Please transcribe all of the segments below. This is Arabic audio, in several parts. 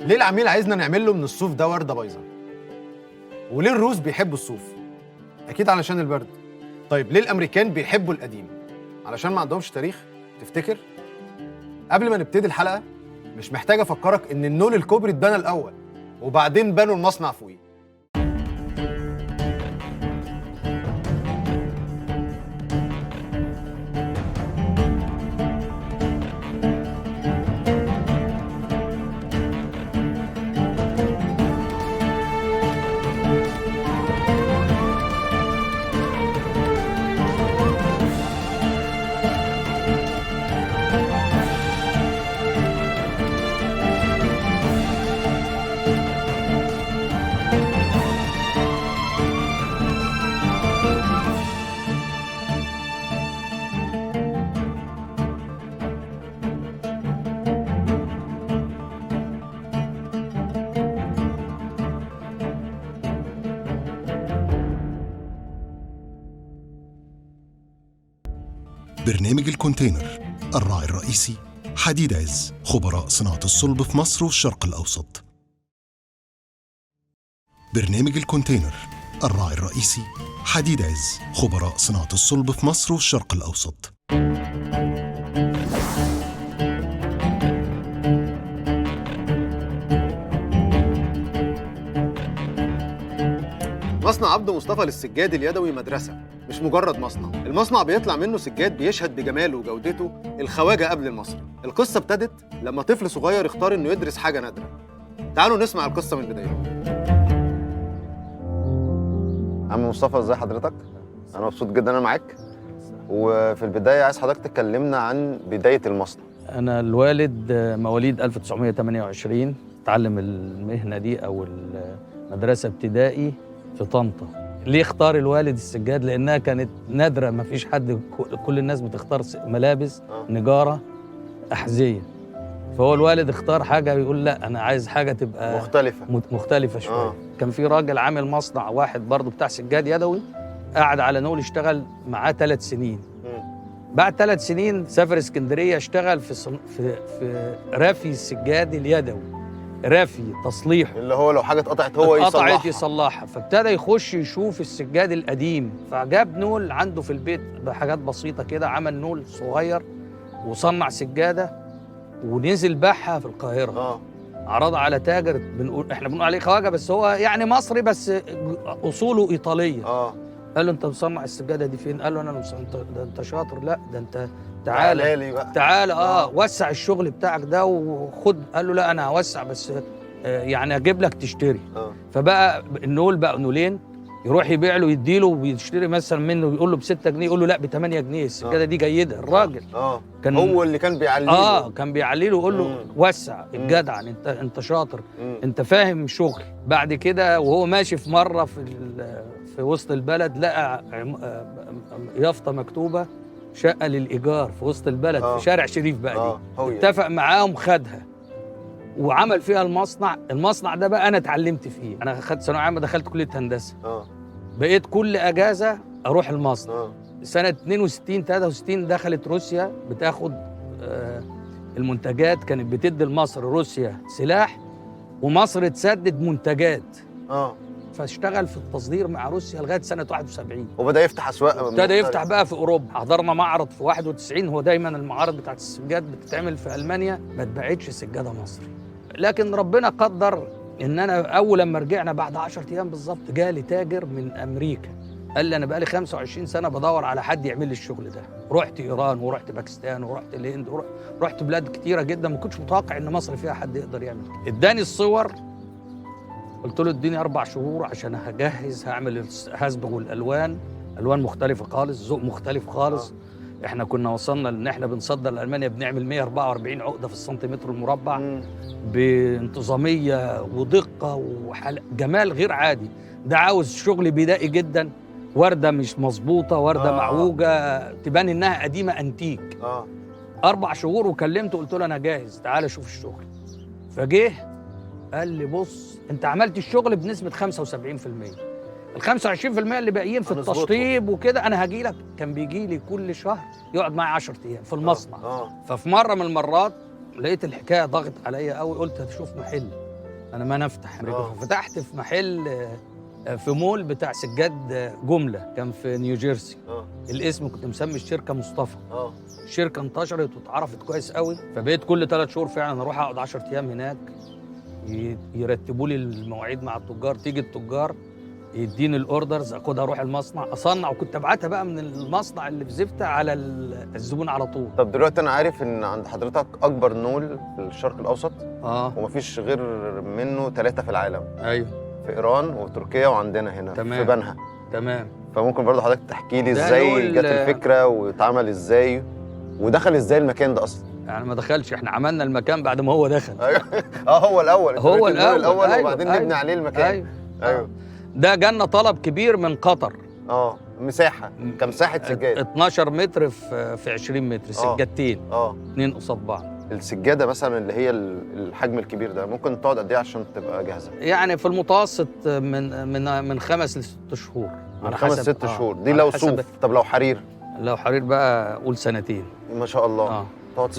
ليه العميل عايزنا نعمل له من الصوف ده ورده بايظه؟ وليه الروس بيحبوا الصوف؟ اكيد علشان البرد. طيب ليه الامريكان بيحبوا القديم؟ علشان ما عندهمش تاريخ؟ تفتكر؟ قبل ما نبتدي الحلقه مش محتاج افكرك ان النول الكوبري اتبنى الاول وبعدين بنوا المصنع فوقيه. برنامج الكونتينر، الراعي الرئيسي حديد عز، خبراء صناعة الصلب في مصر والشرق الأوسط. برنامج الكونتينر، الراعي الرئيسي حديد عز، خبراء صناعة الصلب في مصر والشرق الأوسط. مصنع عبد مصطفى للسجاد اليدوي مدرسة، مش مجرد مصنع. المصنع بيطلع منه سجاد بيشهد بجماله وجودته الخواجة قبل المصري. القصة ابتدت لما طفل صغير اختار انه يدرس حاجة نادرة. تعالوا نسمع القصة من البداية. عم مصطفى، ازي حضرتك؟ انا مبسوط جدا انا معاك. وفي البداية عايز حضرتك تكلمنا عن بداية المصنع. أنا الوالد مواليد 1928، اتعلم المهنة دي أو المدرسة ابتدائي في طنطا. ليه اختار الوالد السجاد؟ لأنها كانت نادرة، ما فيش حد، كل الناس بتختار ملابس، نجارة، أحذية. فهو الوالد اختار حاجة، بيقول لا أنا عايز حاجة تبقى مختلفة شوية. كان في راجل عامل مصنع واحد برضه بتاع سجاد يدوي، قعد على نول يشتغل معاه 3 سنين. بعد 3 سنين سافر اسكندرية، اشتغل في رافي السجاد اليدوي، رافي تصليح، اللي هو لو حاجة اتقطعت هو يصلحها. فابتدى يخش يشوف السجاد القديم، فجاب نول عنده في البيت بحاجات بسيطة كده، عمل نول صغير وصنع سجادة ونزل باعها في القاهرة. عرضها على تاجر، احنا بنقول عليه خواجة بس هو يعني مصري بس أصوله إيطالية. قال له انت مصنع السجاده دي فين؟ قال له انا ده انت شاطر. لا ده انت تعالى وسع الشغل بتاعك ده وخد. قال له لا انا هوسع بس يعني اجيب لك تشتري. فبقى النول بقى نولين، يروح يبيع له يديله ويشتري مثلا منه، يقول له ب6 جنيه، يقول له لا ب8 جنيه السجاده دي جيده. الراجل كان هو اللي كان بيعليه. كان بيعليه ويقول له وسع الجدع، انت شاطر، انت فاهم شغل. بعد كده وهو ماشي في مره في وسط البلد، لقى يافطه مكتوبه شقه للايجار في وسط البلد في شارع شريف بقى دي. اتفق معاهم، خدها وعمل فيها المصنع ده بقى انا اتعلمت فيه. انا خدت ثانويه عامه، دخلت كليه هندسه. بقيت كل اجازه اروح المصنع. سنه 62 63 دخلت روسيا بتاخد المنتجات، كانت بتدي لمصر روسيا سلاح ومصر تسدد منتجات. فاشتغل في التصدير مع روسيا لغايه سنه 71، وبدا يفتح اسواق، ابتدى يفتح بقى في اوروبا. حضرنا معرض في 91، هو دايما المعارض بتاعت السجاد بتتعمل في المانيا، ما اتباعتش سجاده مصري. لكن ربنا قدر ان انا اول لما رجعنا بعد 10 ايام بالظبط جالي تاجر من امريكا، قال لي انا بقالي 25 سنه بدور على حد يعمل لي الشغل ده. رحت ايران ورحت باكستان ورحت الهند ورحت بلاد كتيره جدا، ما كنتش متوقع ان مصر فيها حد يقدر يعمل كده. اداني الصور، قلت له اديني 4 شهور عشان هجهز، هعمل هصبغ الالوان، الوان مختلفه خالص، ذوق مختلف خالص. احنا كنا وصلنا ان احنا بنصدر لالمانيا بنعمل 144 عقده في السنتيمتر المربع بانتظاميه ودقه وجمال غير عادي. ده عاوز شغل بدائي جدا، ورده مش مظبوطه، ورده معوجه تبان انها قديمه انتيك. 4 شهور وكلمته قلت له انا جاهز، تعالى شوف الشغل. فجه قال لي بص انت عملت الشغل بنسبه 75%، ال 25% اللي باقيين في هنظبطهم. التشطيب وكده انا هاجي لك. كان بيجي لي كل شهر يقعد معايا 10 ايام في المصنع. ففي مره من المرات لقيت الحكايه ضغط عليا قوي، قلت هشوف محل انا ما نفتح. فتحت في محل في مول بتاع سجاد جمله، كان في نيوجيرسي. الاسم كنت مسمي الشركه مصطفى. الشركه انتشرت واتعرفت كويس قوي، فبقيت كل 3 شهور فعلا اروح اقعد 10 ايام هناك، يرتبوا لي المواعيد مع التجار، تيجي التجار يديني الاوردرز، اخدها اروح المصنع اصنع، وكنت ابعتها بقى من المصنع اللي في زفته على الزبون على طول. طب دلوقتي انا عارف ان عند حضرتك اكبر نول في الشرق الاوسط، ومفيش غير منه 3 في العالم. ايوه، في ايران وتركيا وعندنا هنا تمام. في بنها. تمام. فممكن برضه حضرتك تحكي لي ازاي جت الفكره واتعمل ازاي ودخل ازاي المكان ده اصلا؟ يعني ما دخلش، احنا عملنا المكان بعد ما هو دخل. ايوه هو الاول، هو الاول أيوة. وبعدين نبني عليه المكان. ايوه ده جالنا طلب كبير من قطر. مساحه كمساحه سجاد 12 متر في 20 متر، سجادتين 2 قصاد بعض. السجاده مثلا اللي هي الحجم الكبير ده ممكن تقعد قد ايه عشان تبقى جاهزه؟ يعني في المتوسط من 5 ل 6 شهور. من 5 ل 6 شهور دي لو صوف. طب لو حرير؟ لو حرير بقى قول 2 سنين. ما شاء الله.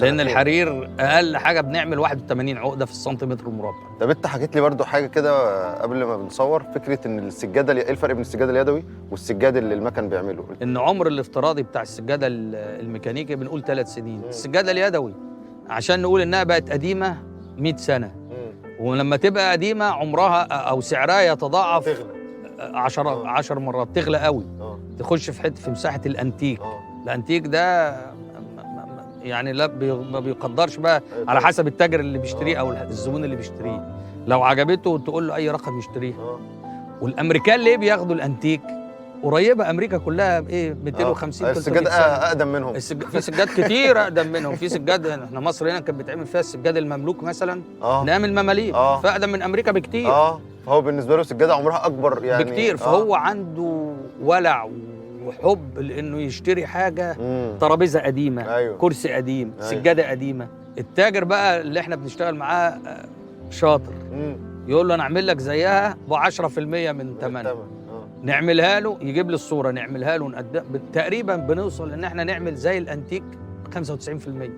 لان الحرير اقل حاجه بنعمل 81 عقده في السنتيمتر المربع. طب انت حكيت لي برضو حاجه كده قبل ما بنصور، فكره ان السجاده ايه الفرق بين السجاده اليدوي والسجاد اللي المكن بيعمله؟ ان عمر الافتراضي بتاع السجاده الميكانيكي بنقول 3 سنين. السجاده اليدوي عشان نقول انها بقت قديمه 100 سنه. ولما تبقى قديمه عمرها او سعرها يتضاعف، تغلى 10 مرات، تغلى قوي. تخش في مساحه الانتيك. الانتيك ده يعني ما بيقدرش بقى على حسب التاجر اللي بيشتريه او الزبون اللي بيشتريه. لو عجبته تقول له اي رقم يشتريه. والامريكان ليه بياخدوا الانتيك؟ قريبه امريكا كلها بايه 250 السجاد اقدم منهم. في سجاد كتير اقدم منهم. في سجاد احنا مصر هنا كانت بتعمل فيها السجاد المملوك مثلا، نعمل المماليك فاقدم من امريكا بكتير. فهو بالنسبه له السجاده عمرها اكبر يعني بكتير. فهو عنده ولع وحب لانه يشتري حاجه، ترابيزه قديمه، كرسي قديم، سجاده قديمه. التاجر بقى اللي احنا بنشتغل معاه شاطر، يقول له انا اعمل لك زيها ب 10% من ثمنها. نعملها له، يجيب لي الصوره نعملها له، نقدم تقريبا بنوصل ان احنا نعمل زي الانتيك 95%.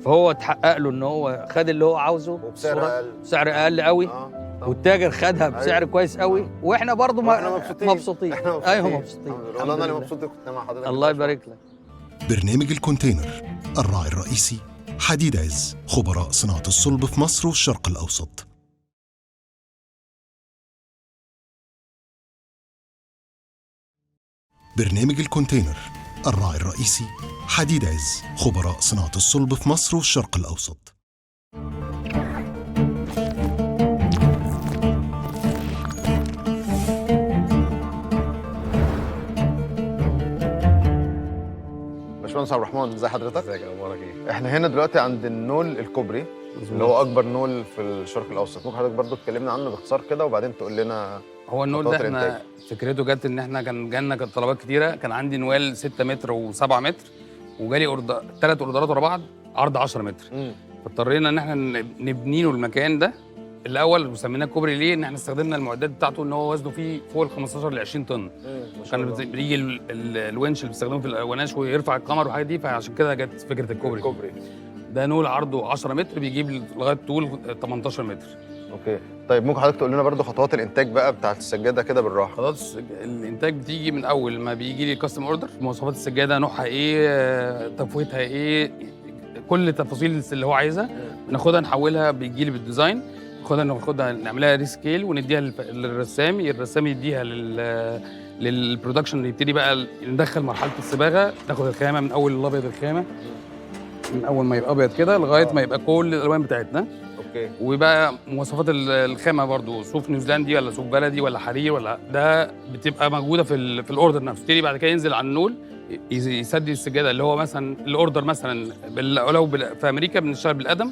فهو اتحقق له ان هو خد اللي هو عاوزه وبسعر اقل، سعر اقل قوي. والتاجر خدها بسعر كويس قوي، واحنا برضه مبسوطين. ايوه مبسوطين. والله انا مبسوط كنت مع حضرتك. الله يبارك لك. برنامج الكونتينر، الراعي الرئيسي حديد عز، خبراء صناعة الصلب في مصر والشرق الأوسط. برنامج الكونتينر، الراعي الرئيسي حديد عز، خبراء صناعة الصلب في مصر والشرق الأوسط. باشمهندس عبد الرحمن، ازي حضرتك؟ ازيك، اخبارك ايه؟ احنا هنا دلوقتي عند النول الكوبري اللي هو اكبر نول في الشرق الاوسط. ممكن حضرتك برضو تكلمنا عنه باختصار كده وبعدين تقول لنا؟ هو النول ده احنا فكرته جت ان احنا كان جالنا طلبات كتيره. كان عندي نوال 6 متر و7 متر، وجالي 3 اوردرات ورا بعض عرض 10 متر. فاضطرينا ان احنا نبني له المكان ده الاول، وسميناه كوبري. ليه؟ ان احنا استخدمنا المعدات بتاعته ان هو وزنه فيه فوق ال 15 ل 20 طن. كان بيجي الونش اللي بيستخدموه في الوناش ويرفع القمر والحاجات دي، فعشان كده جت فكره الكوبري. ده نول عرضه 10 متر بيجيب لغايه طول 18 متر. اوكي. طيب ممكن حضرتك تقول لنا برضو خطوات الانتاج بقى بتاعت السجاده كده بالراحه؟ خطوات الانتاج بتيجي من اول ما بيجي لي الكاستم اوردر، مواصفات السجاده، نوعها ايه، تفويتها ايه، كل التفاصيل اللي هو عايزها ناخدها نحولها، بيجي لي بالديزاين، ناخدها نعملها ريسكيل ونديها للرسام. الرسام يديها للبرودكشن اللي يبتدي بقى ندخل مرحله الصباغه. ناخد الخامه من اول الابيض، الخامه من اول ما يبقى ابيض كده لغايه ما يبقى كل الالوان بتاعتنا. اوكي. وبقى مواصفات الخامه برضو، صوف نيوزيلندي ولا صوف بلدي ولا حرير ولا ده، بتبقى موجوده في الاوردر نفسه. يبتدي بعد كده ينزل على النول يسدي السجاده اللي هو مثلا الاوردر مثلا لو في امريكا بنشتغل بالقدم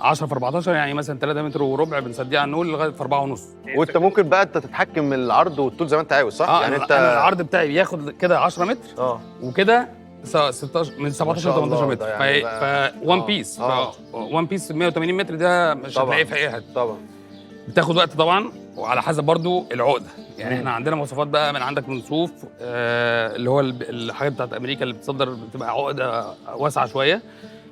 10 في 14، يعني مثلا 3 متر وربع بنسديه على النول لغايه في 4 ونص. وانت ممكن بقى انت تتحكم من العرض والطول زي ما انت عاوز، صح؟ يعني انت أنا العرض بتاعي بياخد كده 10 متر وكده 16 من 17 ل 18 متر. ف 1 بيس 1 بيس 180 متر ده مش هتلاقيه في اي حته. طبعا بتاخد وقت طبعا، وعلى حسب برضو العقده. يعني احنا عندنا مواصفات بقى من عندك من صوف اللي هو الحاجات بتاعت امريكا اللي بتصدر بتبقى عقده واسعه شويه.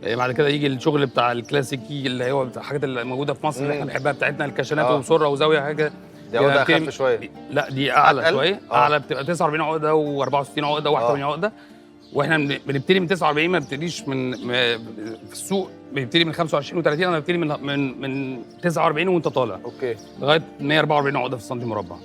بعد كده يجي الشغل بتاع الكلاسيكي اللي هو بتاع الحاجات اللي موجوده في مصر اللي احنا بنحبها بتاعتنا، الكاشانات وسره وزاويه حاجه. دي عقده اخف شويه. لا دي اعلى أتقل؟ شويه. اعلى بتبقى 49 عقده و64 عقده و81 عقده. واحنا بنبتدي من 49، ما بنبتديش في السوق بنبتدي من 25 و30. انا ببتدي من 49 وانت طالع اوكي لغايه 144 عقده في السنتي مربع.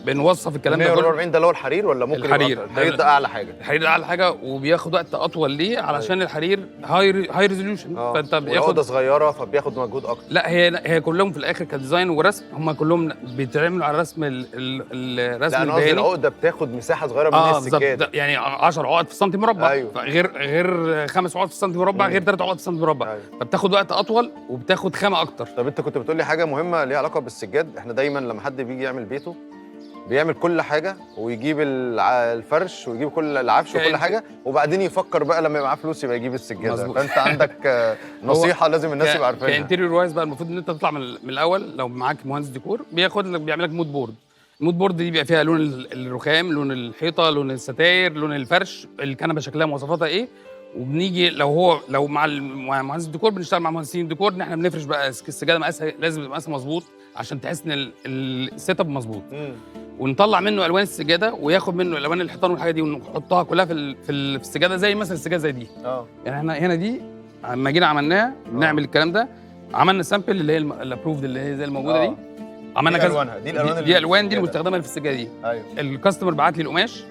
بنوصف الكلام ده 144 ده اللي هو الحرير ولا ممكن الحرير. الحرير ده اعلى حاجه. الحرير ده اعلى حاجه وبياخد وقت اطول ليه علشان الحرير هاي ريزوليوشن. فانت بياخد صغيره فبياخد مجهود اكتر. لا هي كلهم في الاخر كديزاين ورسم هم كلهم بيتعملوا على رسم الرسم لا انا قصدي العقده بتاخد مساحه صغيره من السجاده. يعني 10 عقد في السنتي مربع. أيوه. غير 5 عقد في السنتي مربع غير 3 عقد في السنتي مربع. أيوه. فبتاخد وقت اطول وبتاخد خامه اكتر. طب انت كنت بتقول لي حاجه مهمه ليها علاقه بالسجاد. احنا دايما لما حد بيجي يعمل بيته بيعمل كل حاجه ويجيب الفرش ويجيب كل العفش وكل حاجه وبعدين يفكر بقى لما يبقى معاه فلوس يبقى يجيب السجاده. مزبوط. فانت عندك نصيحه لازم الناس يبقى عارفينها. كانتيريور وايز بقى المفروض ان انت تطلع من الاول لو معاك مهندس ديكور بيعمل لك مود بورد. المود بورد دي بيبقى فيها لون الرخام، لون الحيطه، لون الستاير، لون الفرش، الكنبه شكلها مواصفاتها ايه. وبنيجي لو مع مهندس الديكور بنشتغل مع مهندسين الديكور ان احنا بنفرش بقى السجاده مقاسها لازم يبقى مقاسها مظبوط عشان تحس ان السيت اب مظبوط. ونطلع منه الوان السجاده وياخد منه الوان الحيطان والحاجه دي ونحطها كلها في السجاده زي مثلا السجاده زي دي. يعني احنا هنا دي لما جينا عملناها بنعمل الكلام ده عملنا سامبل اللي هي الابروفد اللي هي زي الموجوده دي. عملنا كذا دي الالوان دي المستخدمه في السجاده دي. ايوه الكاستمر بعت لي القماش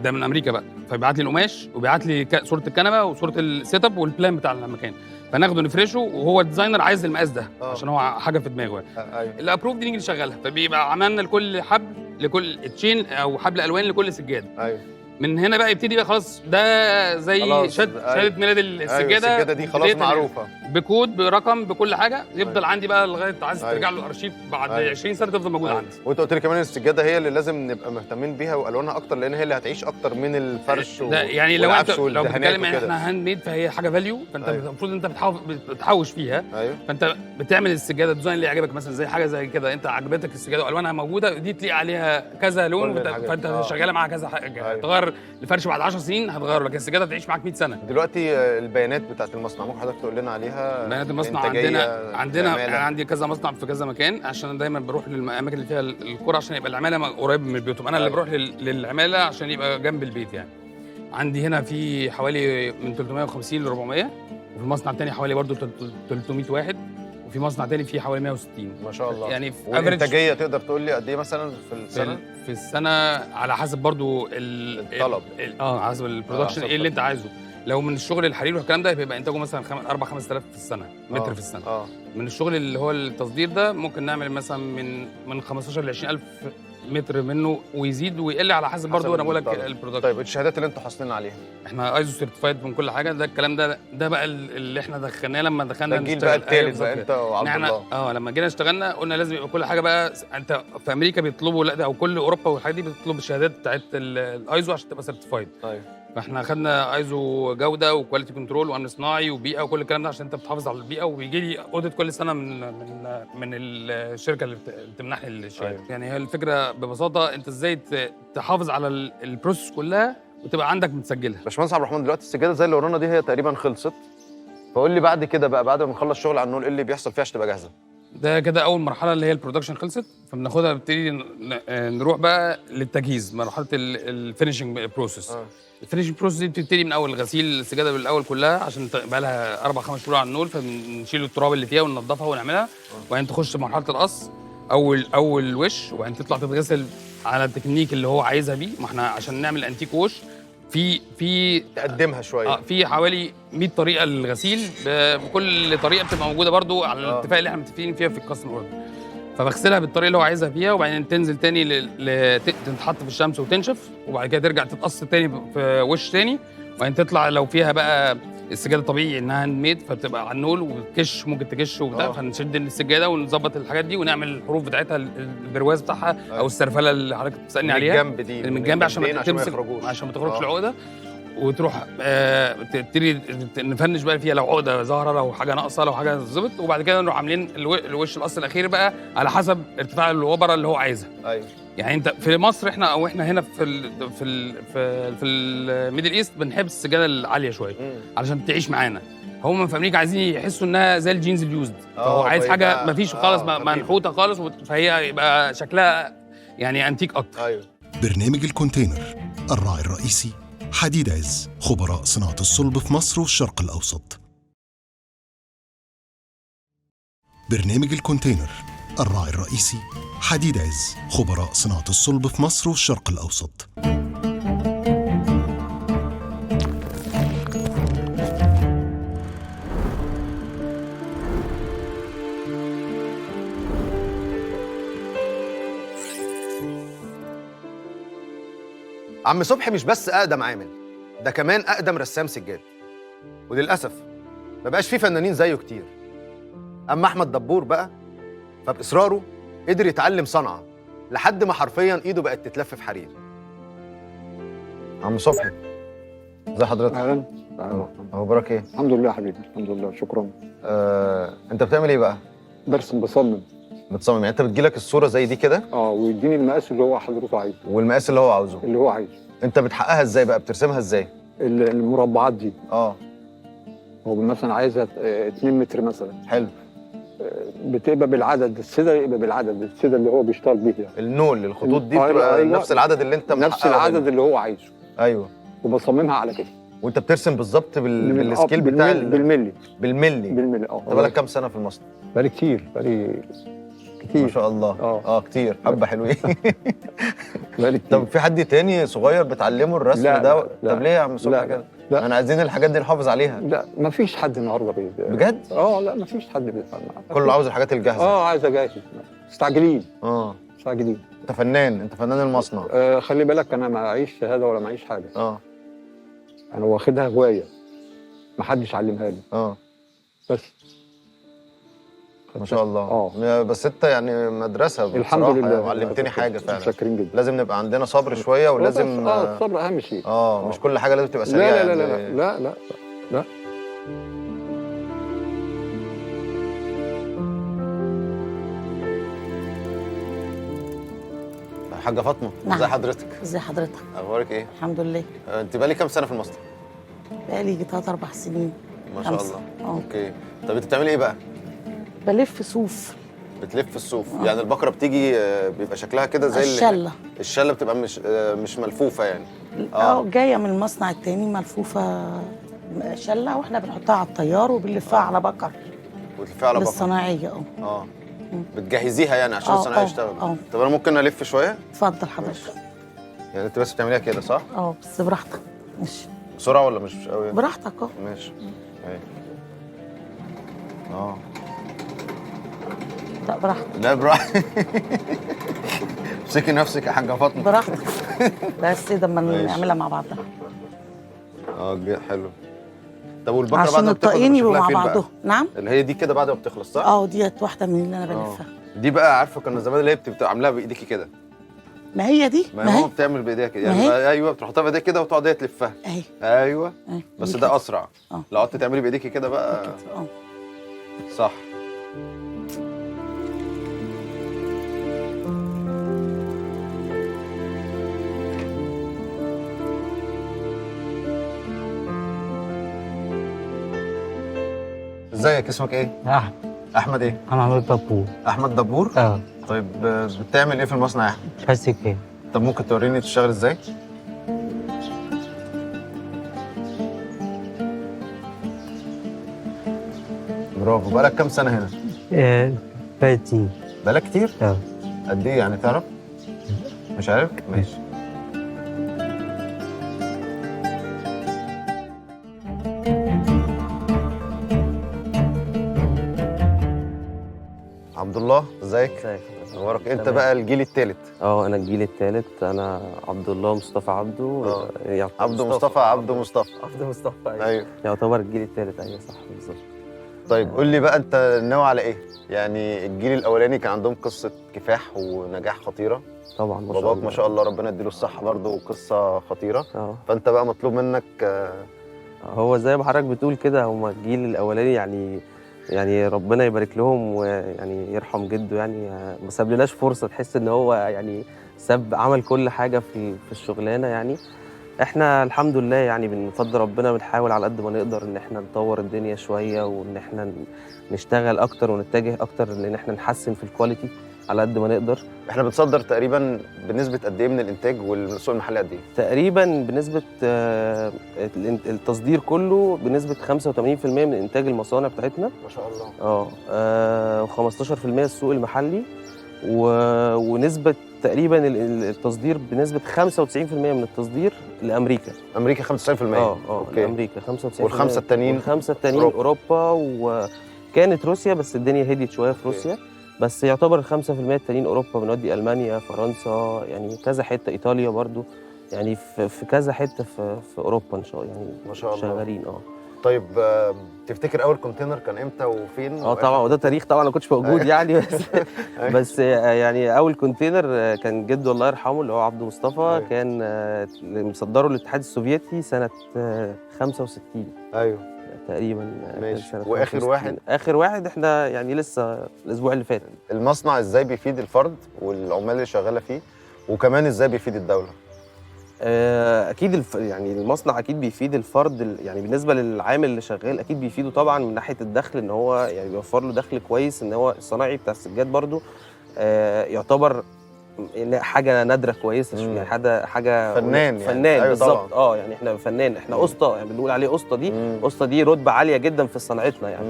ده من امريكا بقى، فبيبعت لي القماش وبيبعت لي صوره الكنبه وصوره السيت اب والبلان بتاع المكان، فناخده نفرشه وهو الديزاينر عايز المقاس ده عشان هو حاجه في دماغه. ايوه الابروف دي نيجي نشغلها، فبيبقى عملنا لكل حبل لكل تشين او حبل الوان لكل سجاده. ايوه من هنا بقى يبتدي بقى خلاص ده زي شهاده ميلاد السجاده. السجاده دي خلاص معروفه بكود برقم بكل حاجه يفضل عندي بقى لغايه عايز ترجع له الارشيف بعد 20 سنه تفضل موجود عندي. وانت قلت لي كمان السجاده هي اللي لازم نبقى مهتمين بيها والوانها اكتر لان هي اللي هتعيش اكتر من الفرش يعني لو انت لو بتتكلم ان احنا هاند ميد فهي حاجه فاليو، فانت المفروض انت بتحوش فيها. فانت بتعمل السجاده الديزاين اللي يعجبك، مثلا زي حاجه زي كده انت عجبتك السجاده والوانها موجوده دي تليق عليها كذا لون فانت شغاله معاها كذا حاجه. تغير الفرش بعد 10 سنين هتغير لك السجاده تعيش معاك 100 سنه. دلوقتي البيانات بتاعت المصنع ممكن حضرتك تقول لنا عليها؟ بيانات المصنع عندنا يعني عندي كذا مصنع في كذا مكان عشان دايما بروح للاماكن اللي فيها القرى عشان يبقى العماله قريب من بيوتهم. انا اللي بروح للعماله عشان يبقى جنب البيت. يعني عندي هنا في حوالي من 350 ل 400، وفي المصنع الثاني حوالي برضو 300 واحد، وفي مصنع تاني فيه حوالي 160 ما شاء الله. يعني والانتاجيه تقدر تقول لي قد ايه مثلا في السنه؟ في السنه على حسب برضو الطلب على حسب البرودكشن ايه اللي انت عايزه. لو من الشغل الحرير والكلام ده بيبقى انتاجه مثلا 5000 في السنه متر في السنه. من الشغل اللي هو التصدير ده ممكن نعمل مثلا من 15 ل 20000 متر منه ويزيد ويقل على حسب برضو. انا بقول لك البرودكشن. طيب الشهادات اللي انتوا حاصلين عليها؟ احنا ايزو سيرتيفايد من كل حاجه. ده الكلام ده بقى اللي احنا دخلناه لما دخلنا الجيل بقى الثالث بقى انت وعبد الله. لما جينا اشتغلنا قلنا لازم يبقى كل حاجه بقى. انت في امريكا بيطلبوا لا ده او كل اوروبا والحاجات دي بتطلب الشهادات بتاعت الايزو عشان تبقى سيرتيفايد. طيب فاحنا خدنا ايزو جوده وكواليتي كنترول وامن صناعي وبيئه وكل الكلام ده عشان انت بتحافظ على البيئه. وبيجي لي اوديت كل سنه من الشركه اللي بتمنحني الشهاده. يعني هي الفكره ببساطه انت ازاي تحافظ على البروسيس كلها وتبقى عندك متسجله. باشمهندس عبد الرحمن دلوقتي السجاده زي اللي ورانا دي هي تقريبا خلصت، فقول لي بعد كده بقى بعد ما نخلص شغل على النول ايه اللي بيحصل فيها عشان تبقى جاهزه؟ ده كده اول مرحله اللي هي البرودكشن خلصت، فبناخدها نبتدي نروح بقى للتجهيز مرحله الفينشنج بروسيس. الفينشنج بروسيس دي بتبتدي من اول غسيل السجاده بالاول كلها عشان بقى لها 4 5 شهور على النول، فبنشيل التراب اللي فيها وننضفها ونعملها. وبعدين تخش مرحله القص اول وش، وبعدين تطلع تتغسل على التكنيك اللي هو عايزها بيه. ما احنا عشان نعمل انتيك ووش في تقدمها شويه. في حوالي 100 طريقه للغسيل، بكل طريقه بتبقى موجوده برضو على الاتفاق اللي احنا متفقين فيها في الكاستمر اوردر. فبغسلها بالطريقه اللي هو عايزها فيها، وبعدين تنزل تاني تتحط في الشمس وتنشف، وبعد كده ترجع تتقص تاني في وش تاني، وبعدين تطلع لو فيها بقى السجاده طبيعي انها هاند ميد فبتبقى على النول وتكش ممكن تكش وبتاع. فنشد السجاده ونظبط الحاجات دي ونعمل الحروف بتاعتها البرواز بتاعها او السرفله اللي حضرتك بتسالني عليها من الجنب دي من الجنب عشان ما تمسك عشان ما تخرجش العقده. وتروح تبتدي نفنش بقى فيها، لو عقده ظاهره، لو حاجه ناقصه، لو حاجه ظبط، وبعد كده نروح عاملين الوش القص الاخير بقى على حسب ارتفاع الوبره اللي هو عايزها. ايوه يعني انت في مصر احنا او احنا هنا في الميدل ايست بنحب السجاده العاليه شويه علشان تعيش معانا. هم في امريكا عايزين يحسوا انها زي الجينز اليوزد، فهو عايز حاجه ما فيش خالص منحوته خالص، فهي يبقى شكلها يعني انتيك اكتر. ايوه. برنامج الكونتينر، الراعي الرئيسي حديد عز، خبراء صناعة الصلب في مصر والشرق الأوسط. برنامج الكونتينر، الراعي الرئيسي حديد عز، خبراء صناعة الصلب في مصر والشرق الأوسط. عم صبحي مش بس اقدم عامل، ده كمان اقدم رسام سجاد، وللاسف ما بقاش فيه فنانين زيه كتير. اما احمد دبور بقى فباصراره قدر يتعلم صنعه لحد ما حرفيا ايده بقت تتلف في حرير. عم صبحي ازي حضرتك؟ اهلا. اخبارك ايه؟ الحمد لله حبيبي، الحمد لله، شكرا. انت بتعمل ايه بقى؟ برسم، بصمم. بتصمم، يعني انت بتجيلك الصوره زي دي كده ويديني المقاس اللي هو حضرته عايزه، والمقاس اللي هو عاوزه. اللي هو عايزه. انت بتحققها ازاي بقى؟ بترسمها ازاي؟ المربعات دي اه هو مثلا عايزها 2 متر مثلا، حلو. بتبقى بالعدد، السده يبقى بالعدد، السده اللي هو بيشتغل بيها. النول، الخطوط دي بتبقى أيوة. نفس العدد اللي انت نفس محققه العدد هنا. اللي هو عايزه. ايوه. وبصممها على كده. وانت بترسم بالظبط بالسكيل بتاع بالملي. بالملي. انت بقالك كام سنه في المصنع؟ بقالي كتير، بقالي كتير ما شاء الله. كتير، حبه حلوين. بقالي كتير. طب في حد تاني صغير بتعلمه الرسم لا ده؟ لا طب ليه يا عم صبحي كده؟ لا. انا عايزين الحاجات دي نحافظ عليها. لا مفيش حد النهارده بجد؟ لا مفيش حد بيفهم. كله عاوز الحاجات الجاهزه. عايزه جاهز. مستعجلين. مستعجلين. انت فنان المصنع. خلي بالك انا معيش شهاده ولا معيش حاجه. انا واخدها هوايه، محدش علمها لي. بس ما شاء الله. بس انت يعني مدرسه الحمد لله، وعلمتني حاجه فعلا. متشكرين جدا. لازم نبقى عندنا صبر شويه، ولازم الصبر اهم شيء. مش كل حاجه لازم تبقى سريعه. لا لا لا لا لا لا, لا. حاجه فاطمه، نعم. ازي حضرتك؟ ازي حضرتك؟ اخبارك ايه؟ الحمد لله. انت بقالي كام سنه في المصنع؟ بقالي 3-4 سنين. ما شاء 5. الله. اوكي. طب انت بتعملي ايه بقى؟ بلف صوف. بتلف الصوف. يعني البقره بتيجي بيبقى شكلها كده زي الشله. الشله بتبقى مش ملفوفه يعني. جايه من المصنع التاني ملفوفه شله، واحنا بنحطها على الطيار وبنلفها على بقر. وتلفها على بقر للصناعيه. بتجهزيها يعني عشان الصناعيه يشتغل. طب انا ممكن الف شويه؟ اتفضل حضرتك. يعني انت بس بتعمليها كده صح؟ بس براحتك. ماشي. بسرعه ولا مش قوي؟ براحتك. ماشي. لا براحتك. لا براحتك. امسكي نفسك يا حاجه فاطمه. براحتك. بس ده اما نعملها مع بعضها. حلو. طب والبقره بعد عشان ما بتخلص الطاقين يبقوا مع بعضهم. نعم. اللي هي دي كده بعد ما بتخلص صح؟ ديت واحده من اللي انا بلفها. دي بقى عارفه كنا زمان اللي هي بتبقى عاملاها بايديكي كده. ما هي دي. ما هي ماما بتعمل بايديها كده يعني. ايوه بتحطها بايديها كده وتقعد هي تلفها. ايوه. بس ده اسرع. لو قعدت تعملي بايديكي كده بقى صح. ازيك؟ اسمك ايه؟ احمد. احمد ايه؟ انا احمد دبور. احمد دبور؟ طيب بتعمل ايه في المصنع يا احمد؟ بس كده. طب ممكن توريني تشتغل ازاي؟ برافو. بقالك كام سنة هنا؟ بقالي. بقالك كتير؟ قد ايه يعني تعرف؟ مش عارف؟ ماشي. عبد الله ازيك؟ اخبارك؟ انت بقى الجيل الثالث. انا الجيل الثالث. انا عبد الله مصطفى عبده. عبده مصطفى. عبده مصطفى. ايوه يعتبر الجيل الثالث. ايوه صح بالظبط. طيب قول لي بقى انت ناوي على ايه؟ يعني الجيل الاولاني كان عندهم قصه كفاح ونجاح خطيره، طبعا ما شاء باباك الله. ما شاء الله ربنا يديله الصحه برضه، وقصه خطيره. فانت بقى مطلوب منك هو زي ما حضرتك بتقول كده، هم الجيل الاولاني يعني ربنا يبارك لهم ويعني يرحم جده، يعني ما سابلناش فرصه تحس ان هو يعني عمل كل حاجه في الشغلانه. يعني احنا الحمد لله يعني بنفضل ربنا، بنحاول على قد ما نقدر ان احنا نطور الدنيا شويه، وان احنا نشتغل اكتر ونتجه اكتر ان احنا نحسن في الكواليتي على قد ما نقدر. احنا بنصدر تقريبا بنسبه قد ايه من الانتاج، والسوق المحلي قد ايه؟ تقريبا بنسبه التصدير كله بنسبه 85% من انتاج المصانع بتاعتنا ما شاء الله. و15% السوق المحلي، ونسبه تقريبا التصدير بنسبه 95% من التصدير لامريكا. امريكا 95%؟ اوكي. لامريكا 95%. والخمسه التانيين اوروبا، وكانت روسيا بس الدنيا هديت شويه في روسيا. بس يعتبر 5% التانيين اوروبا، بنودي المانيا، فرنسا، يعني كذا حته، ايطاليا برضو، يعني في كذا حته في اوروبا ان شاء الله، يعني ما شاء الله شغالين. طيب تفتكر اول كونتينر كان امتى وفين؟ طبعا، وده تاريخ طبعا ما كنتش موجود يعني بس يعني اول كونتينر كان جده الله يرحمه اللي هو عبده مصطفى، كان مصدره للاتحاد السوفيتي سنه 65. ايوه تقريبا. ماشي. واخر واحد احنا يعني لسه الاسبوع اللي فات. المصنع ازاي بيفيد الفرد والعمال اللي شغاله فيه، وكمان ازاي بيفيد الدوله؟ اكيد يعني المصنع اكيد بيفيد الفرد، يعني بالنسبه للعامل اللي شغال اكيد بيفيده طبعا من ناحيه الدخل، ان هو يعني بيوفر له دخل كويس، ان هو الصناعي بتاع السجاد برضو يعتبر حاجه نادره كويسه، يعني حاجه فنان أيوة بالظبط. يعني احنا فنان، احنا قسطه، يعني بنقول عليه قسطه دي رتبه عاليه جدا في صناعتنا يعني.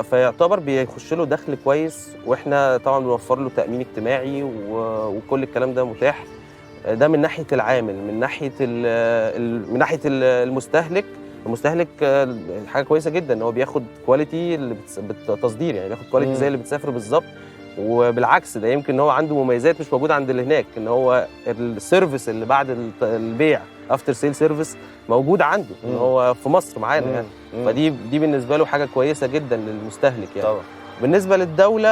فيعتبر بيخش له دخل كويس، واحنا طبعا بنوفر له تامين اجتماعي وكل الكلام ده متاح. ده من ناحيه العامل. من ناحيه المستهلك حاجه كويسه جدا ان هو بياخد كواليتي اللي بالتصدير، يعني بياخد كواليتي زي اللي بتسافر بالظبط. وبالعكس ده يمكن ان هو عنده مميزات مش موجوده عند اللي هناك، ان هو السيرفيس اللي بعد البيع افتر سيل سيرفيس موجود عنده، ان هو في مصر معانا يعني. فدي بالنسبه له حاجه كويسه جدا للمستهلك يعني. طبعا. بالنسبه للدوله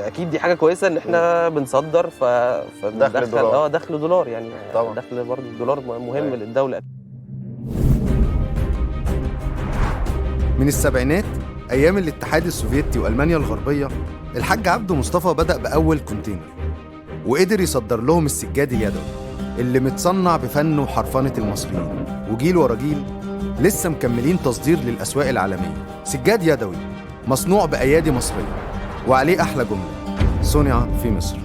اكيد دي حاجه كويسه ان احنا بنصدر، فبندخل دخل دولار يعني. طبعا. دخل برضه الدولار مهم للدوله. من السبعينات ايام الاتحاد السوفيتي والمانيا الغربيه، الحاج عبده مصطفى بدأ بأول كونتينر، وقدر يصدر لهم السجاد اليدوي اللي متصنع بفن وحرفنة المصريين، وجيل ورا جيل لسه مكملين تصدير للأسواق العالمية. سجاد يدوي مصنوع بأيادي مصرية، وعليه أحلى جملة: صنع في مصر.